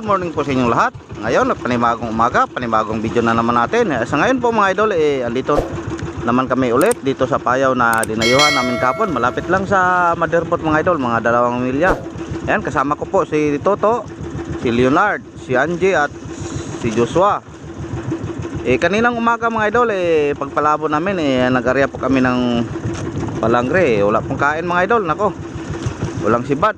morning po sa inyong lahat. Ngayon, panibagong umaga, panibagong video na naman natin. Sa ngayon po mga idol, andito naman kami ulit dito sa payaw na dinayuhan namin kapon. Malapit lang sa Motherboard mga idol, mga 2 milya. Ayan, kasama ko po si Toto, si Leonard, si Angie at si Joshua. Kaninang umaga mga idol, pagpalabo namin, nag-area po kami ng palangre. Wala pong kain mga idol, nako. Walang sibad.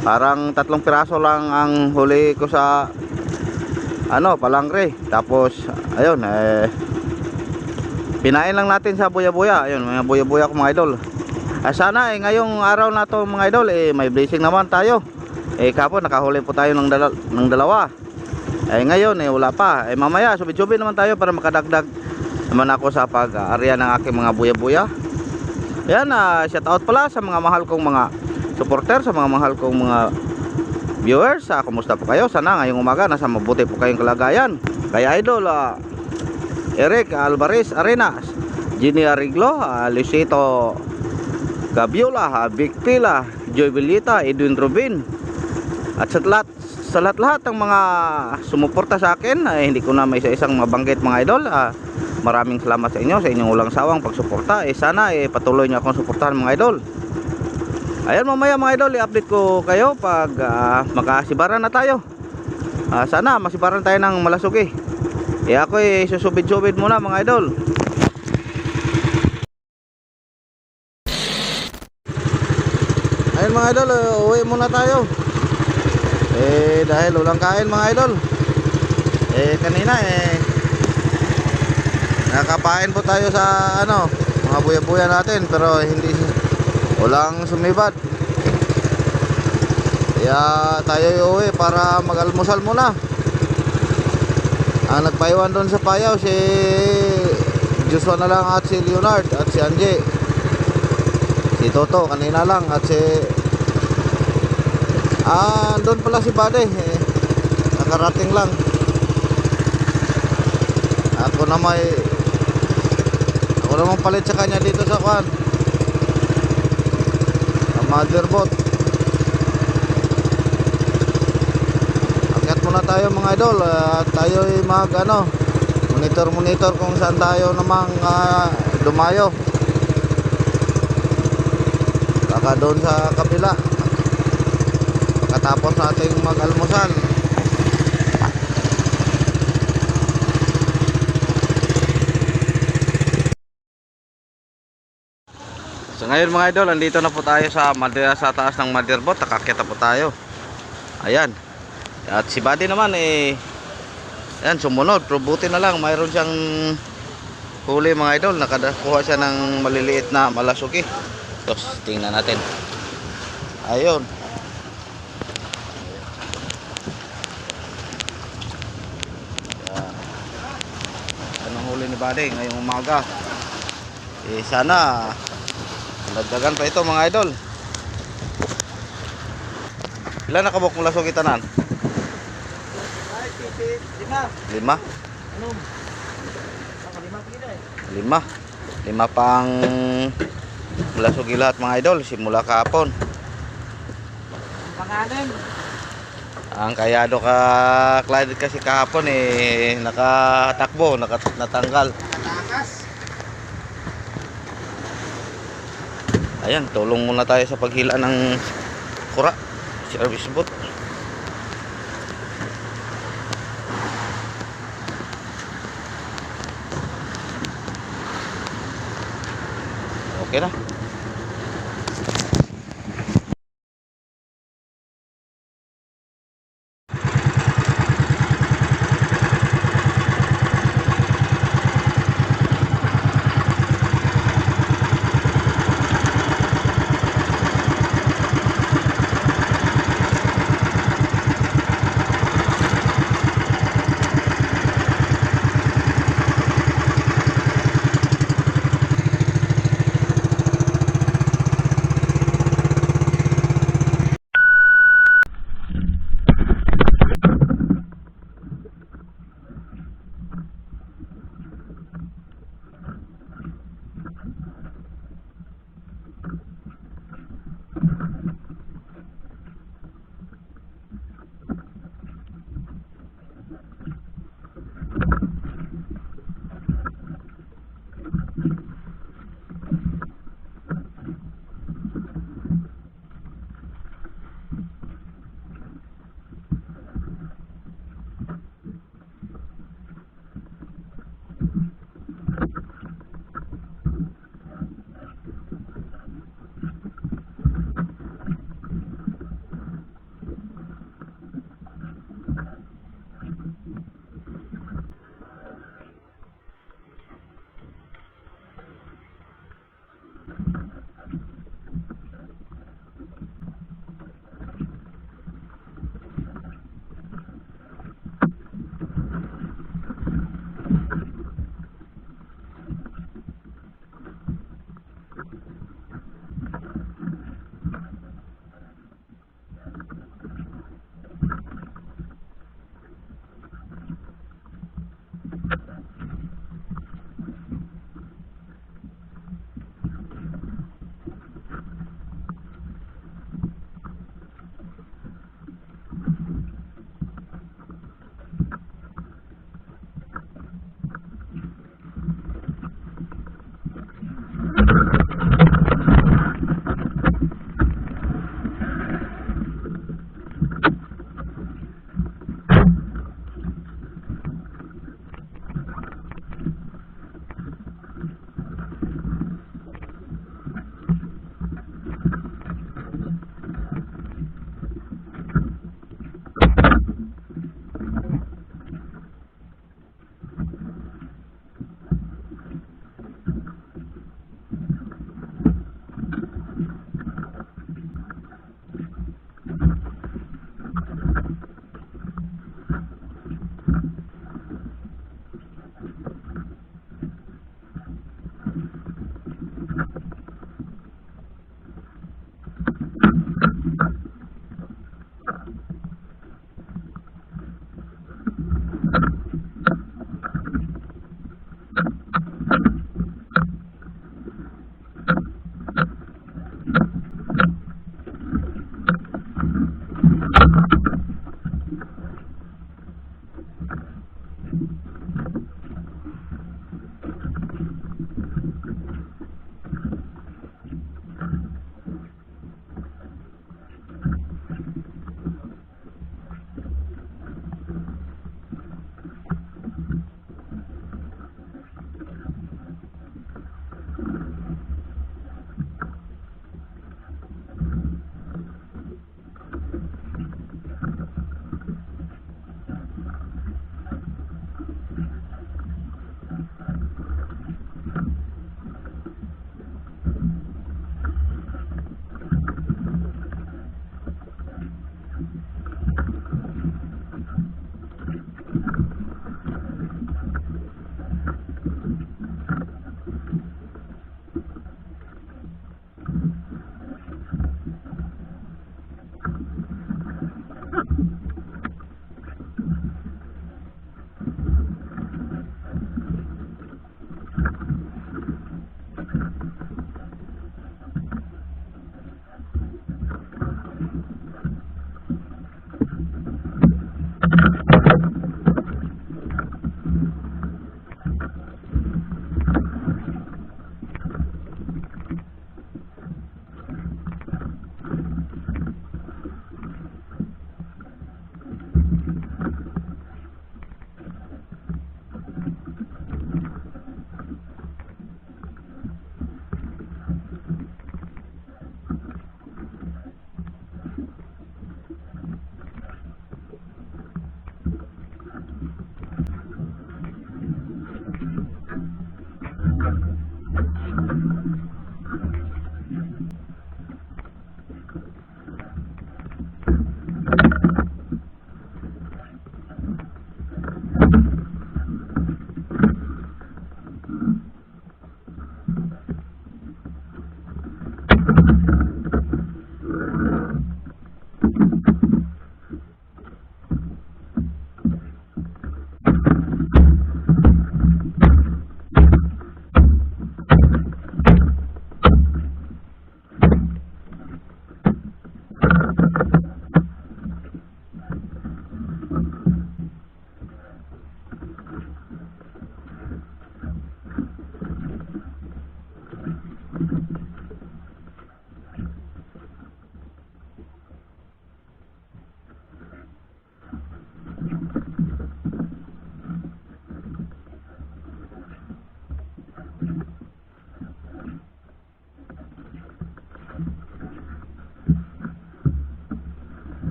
Parang 3 piraso lang ang huli ko sa palangre. Tapos ayun, pinain lang natin sa buya-buya. Ayun, mga buya-buya ko mga idol. Sana ngayong araw na to mga idol, may blessing naman tayo. Kapon nakahuli po tayo ng dalawa. Ngayon wala pa. Mamaya subit-subit naman tayo para makadagdag naman ako sa pag-area ng aking mga buya-buya. Yan, shout out pala sa mga mahal kong mga supporter, sa mga mahal kong mga viewers. Kumusta po kayo? Sana ngayong umaga nasa mabuti po kayong kalagayan. Kaya idol, Eric Alvarez Arenas, Jenny Ariglo, Lucito Gabiola, Vic Pila, Joy Villita, Edwin Rubin, at sa lahat ng mga sumuporta sa akin, hindi ko na may isa-isang mabanggit mga idol. Maraming salamat sa inyo, sa inyong walang sawang pagsuporta. Sana patuloy niyo akong suportahan mga idol. Ayan, mamaya mga idol, i-update ko kayo pag makasibaran na tayo. Sana masibaran tayo ng malasugi. Ako susubid-subid muna mga idol. Ayan mga idol, uwi muna tayo. Dahil walang kain mga idol. Kanina nakapain po tayo sa mga buya-buya natin, pero walang sumibad. Kaya tayo uuwi para mag-almusal muna. Ang nagpaiwan doon sa payaw si Joshua na lang at si Leonard at si Angie. Si Toto kanina lang at si doon pala si Bade, nakarating lang. Ako namang palit sa kanya dito sa kwan, Motherboard. Akyat muna tayo mga idol, tayo monitor kung saan tayo namang dumayo. Baka doon sa kabila pagkatapos nating mag-almusal. So ngayon mga idol, andito na po tayo sa taas ng Motherboard. Nakakita po tayo. Ayan. At si Buddy naman ayan, sumunod. Pero buti na lang mayroon siyang huli mga idol. Nakakuha siya ng maliliit na malasuki. Tapos tingnan natin. Ayun. Anong huli ni Buddy ngayong umaga? Sana dagdagan pa ito mga idol. Ilan nakabok mula so kita nan? 5. 5 pang mula so lahat mga idol simula kahapon. Pangalan ang kayado ka Clyde kasi kahapon nakatakbo, natanggal. Ayan, tulong muna tayo sa paghila ng kura, service boat. Okay na.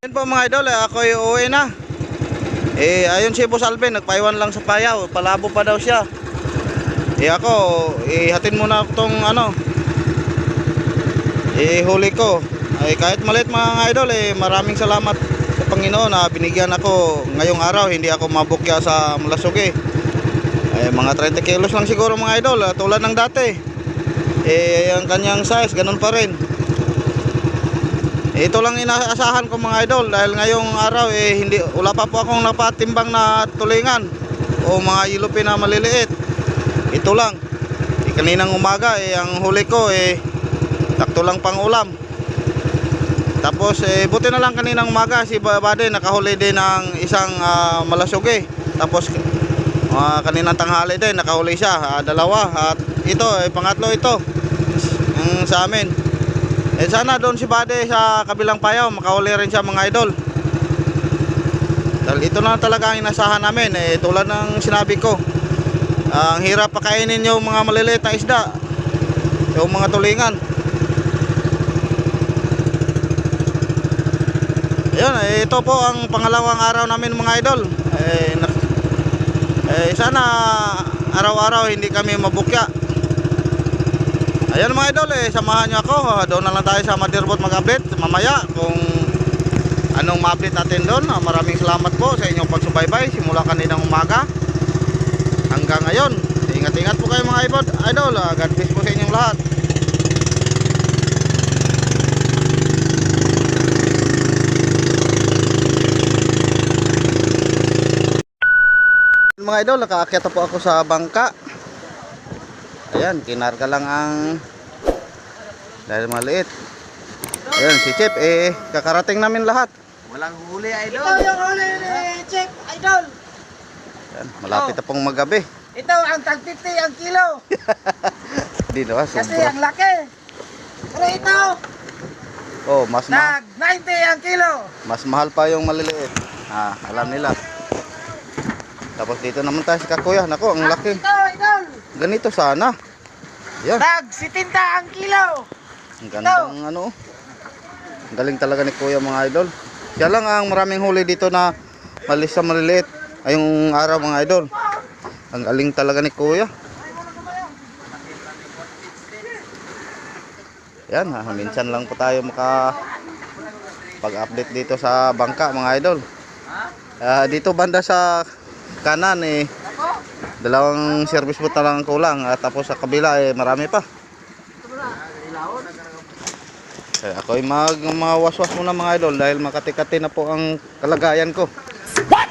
Yan po mga idol, ako uuwi na. Ayun si Boss Alvin, nagpaiwan lang sa payaw, palabo pa daw siya. Ako, hatid muna tong ano, huli ko. Kahit maliit mga idol, maraming salamat sa Panginoon na binigyan ako ngayong araw, hindi ako mabukya sa Malasugi. Mga 30 kilos lang siguro mga idol, tulad ng dati. Ang kanyang size, ganun pa rin. Ito lang inaasahan ko mga idol, dahil ngayong araw wala pa po akong napatimbang na tulingan o mga yellowfin na maliliit. Ito lang. Kaninang umaga ang huli ko takto lang pang ulam. Tapos buti na lang kaninang umaga si Bade nakahuli din ng isang malasugi. Tapos kaninang tanghali din nakahuli siya, dalawa, at ito pangatlo ito ang sa amin. Sana doon si Bade sa kabilang payaw makahuli rin siya mga idol. Dahil ito na talaga ang inasahan namin, tulad ng sinabi ko, ang hirap pakainin yung mga maliliit na isda, yung mga tulingan. Ayun, ito po ang pangalawang araw namin mga idol. Sana araw-araw hindi kami mabukya. Ayan mga idol, samahan nyo ako. Doon na lang tayo sa Madirbot mag-update mamaya kung anong ma-update natin doon. Maraming salamat po sa inyong pagsubaybay simula kaninang umaga hanggang ngayon. Ingat-ingat po kayo mga idol. God bless po sa inyong lahat. Mga idol, nakaakyat po ako sa bangka. Ayan, kinarga lang ang dahil maliit. Ayan, si Chip, kakarating namin lahat. Walang huli, idol. Ito yung huli ni Chip, idol. Ayan, malapit na pong magabi. Ito ang tag 50 ang kilo. Dito Kasi ang laki. Pero ito, oh, mas tag 90 ang kilo. mas mahal pa yung maliliit. Alam nila. Tapos dito naman tayo sa Kakuya. Nako, ang laki. Ito, idol. Ganito sana. Yan. Tag 70 ang kilo. Ang gandang ano. Ang galing talaga ni Kuya mga idol. Siya lang ang maraming huli dito na malis sa maliliit. Ay yung araw mga idol. Ang galing talaga ni Kuya. Yan ha, minsan lang po tayo pag-update dito sa bangka mga idol. Dito banda sa kanan eh, dalawang service boat na lang ang kulang. At tapos sa kabila eh, marami pa. Ako ay mawaswas muna mga idol dahil makati-kati na po ang kalagayan ko. What?